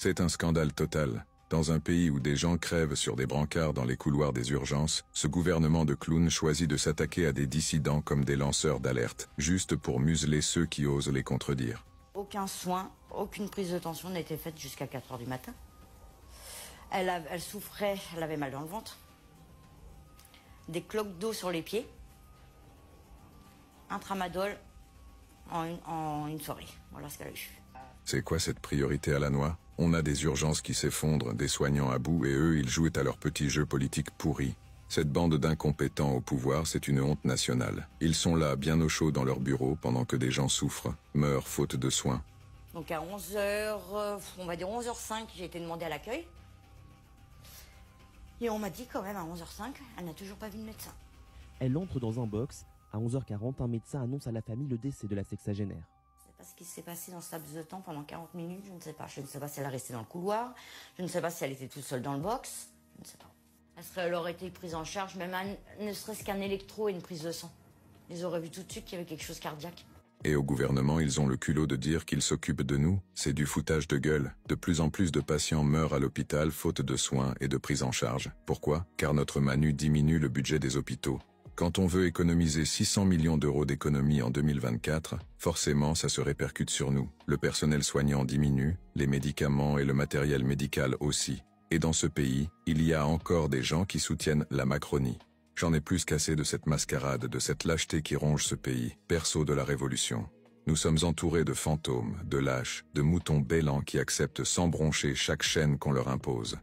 C'est un scandale total. Dans un pays où des gens crèvent sur des brancards dans les couloirs des urgences, ce gouvernement de clowns choisit de s'attaquer à des dissidents comme des lanceurs d'alerte, juste pour museler ceux qui osent les contredire. Aucun soin, aucune prise de tension n'était faite jusqu'à 4 h du matin. Elle souffrait, elle avait mal dans le ventre. Des cloques d'eau sur les pieds. Un tramadol en une soirée. Voilà ce qu'elle a eu. C'est quoi cette priorité à la noix? On a des urgences qui s'effondrent, des soignants à bout, et eux, ils jouent à leur petit jeu politique pourri. Cette bande d'incompétents au pouvoir, c'est une honte nationale. Ils sont là, bien au chaud dans leur bureau, pendant que des gens souffrent, meurent faute de soins. Donc à 11 h, on va dire 11 h 05, j'ai été demandée à l'accueil. Et on m'a dit quand même à 11 h 05, elle n'a toujours pas vu de médecin. Elle entre dans un box. À 11 h 40, un médecin annonce à la famille le décès de la sexagénaire. Je ne sais pas ce qui s'est passé dans ce laps de temps pendant 40 minutes, je ne sais pas. Je ne sais pas si elle est restée dans le couloir, je ne sais pas si elle était toute seule dans le box, je ne sais pas. Elle aurait été prise en charge, même ne serait-ce qu'un électro et une prise de sang. Ils auraient vu tout de suite qu'il y avait quelque chose cardiaque. Et au gouvernement, ils ont le culot de dire qu'ils s'occupent de nous. C'est du foutage de gueule. De plus en plus de patients meurent à l'hôpital faute de soins et de prise en charge. Pourquoi? Car notre Manu diminue le budget des hôpitaux. Quand on veut économiser 600 millions d'euros d'économie en 2024, forcément ça se répercute sur nous. Le personnel soignant diminue, les médicaments et le matériel médical aussi. Et dans ce pays, il y a encore des gens qui soutiennent la Macronie. J'en ai plus qu'assez de cette mascarade, de cette lâcheté qui ronge ce pays, berceau de la Révolution. Nous sommes entourés de fantômes, de lâches, de moutons bêlants qui acceptent sans broncher chaque chaîne qu'on leur impose.